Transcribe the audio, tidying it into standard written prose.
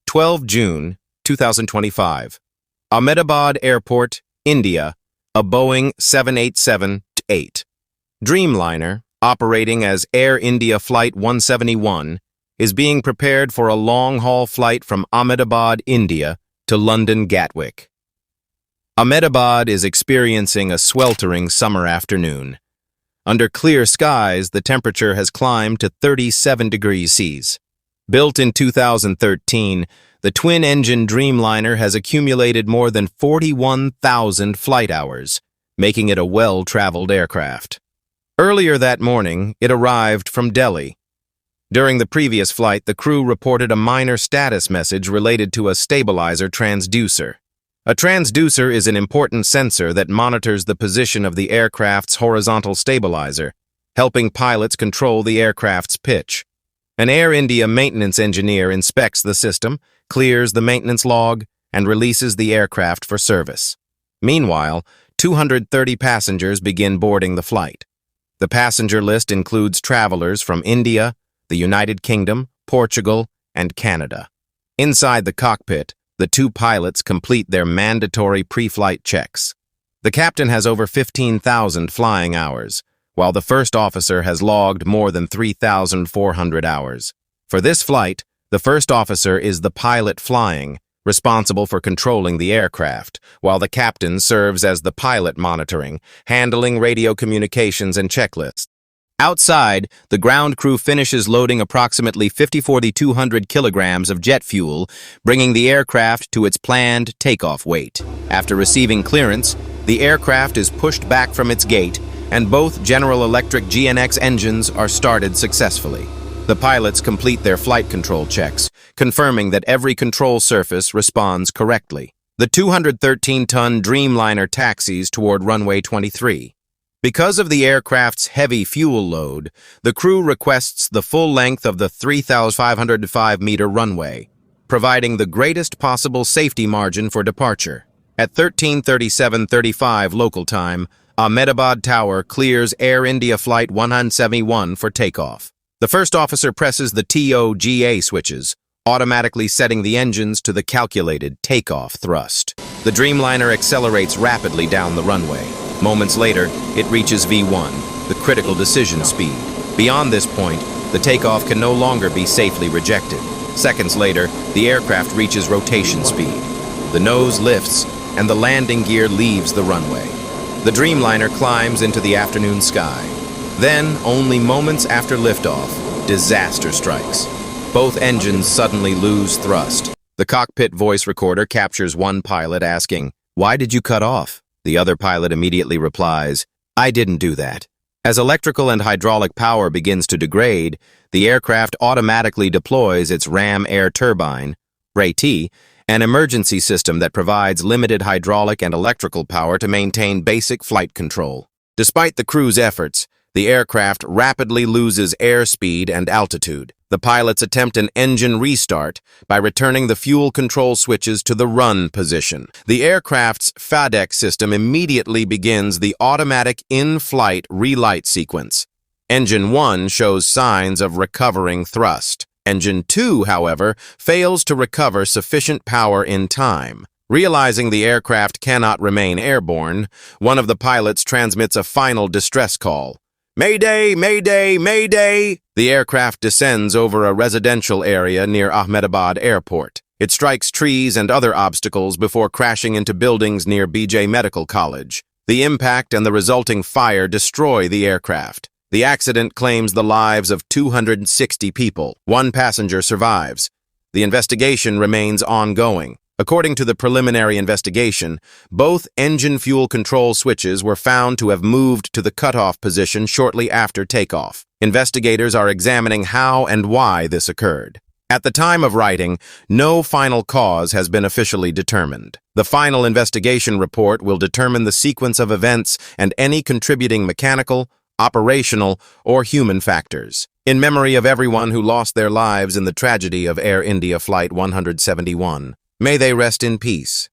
12 June 2025. Ahmedabad Airport, India, a Boeing 787-8 Dreamliner, operating as Air India Flight 171, is being prepared for a long-haul flight from Ahmedabad, India, to London Gatwick. Ahmedabad is experiencing a sweltering summer afternoon. Under clear skies, the temperature has climbed to 37 degrees Celsius. Built in 2013, the twin-engine Dreamliner has accumulated more than 41,000 flight hours, making it a well-traveled aircraft. Earlier that morning, it arrived from Delhi. During the previous flight, the crew reported a minor status message related to a stabilizer transducer. A transducer is an important sensor that monitors the position of the aircraft's horizontal stabilizer, helping pilots control the aircraft's pitch. An Air India maintenance engineer inspects the system, clears the maintenance log, and releases the aircraft for service. Meanwhile, 230 passengers begin boarding the flight. The passenger list includes travelers from India, the United Kingdom, Portugal, and Canada. Inside the cockpit, the two pilots complete their mandatory pre-flight checks. The captain has over 15,000 flying hours, while the first officer has logged more than 3,400 hours. For this flight, the first officer is the pilot flying, responsible for controlling the aircraft, while the captain serves as the pilot monitoring, handling radio communications and checklists. Outside, the ground crew finishes loading approximately 4,200 kilograms of jet fuel, bringing the aircraft to its planned takeoff weight. After receiving clearance, the aircraft is pushed back from its gate, and both General Electric GNX engines are started successfully. The pilots complete their flight control checks, confirming that every control surface responds correctly. The 213-ton Dreamliner taxis toward runway 23. Because of the aircraft's heavy fuel load, the crew requests the full length of the 3,505-meter runway, providing the greatest possible safety margin for departure. At 13:37:35 local time, Ahmedabad Tower clears Air India Flight 171 for takeoff. The first officer presses the TOGA switches, automatically setting the engines to the calculated takeoff thrust. The Dreamliner accelerates rapidly down the runway. Moments later, it reaches V1, the critical decision speed. Beyond this point, the takeoff can no longer be safely rejected. Seconds later, the aircraft reaches rotation speed. The nose lifts, and the landing gear leaves the runway. The Dreamliner climbs into the afternoon sky. Then, only moments after liftoff, disaster strikes. Both engines suddenly lose thrust. The cockpit voice recorder captures one pilot asking, "Why did you cut off?" The other pilot immediately replies, "I didn't do that." As electrical and hydraulic power begins to degrade, the aircraft automatically deploys its ram air turbine, RAT, an emergency system that provides limited hydraulic and electrical power to maintain basic flight control. Despite the crew's efforts, the aircraft rapidly loses airspeed and altitude. The pilots attempt an engine restart by returning the fuel control switches to the run position. The aircraft's FADEC system immediately begins the automatic in-flight relight sequence. Engine 1 shows signs of recovering thrust. Engine 2, however, fails to recover sufficient power in time. Realizing the aircraft cannot remain airborne, one of the pilots transmits a final distress call. "Mayday! Mayday! Mayday!" The aircraft descends over a residential area near Ahmedabad Airport. It strikes trees and other obstacles before crashing into buildings near BJ Medical College. The impact and the resulting fire destroy the aircraft. The accident claims the lives of 260 people. One passenger survives. The investigation remains ongoing. According to the preliminary investigation, both engine fuel control switches were found to have moved to the cutoff position shortly after takeoff. Investigators are examining how and why this occurred. At the time of writing, no final cause has been officially determined. The final investigation report will determine the sequence of events and any contributing mechanical, operational, or human factors. In memory of everyone who lost their lives in the tragedy of Air India Flight 171, may they rest in peace.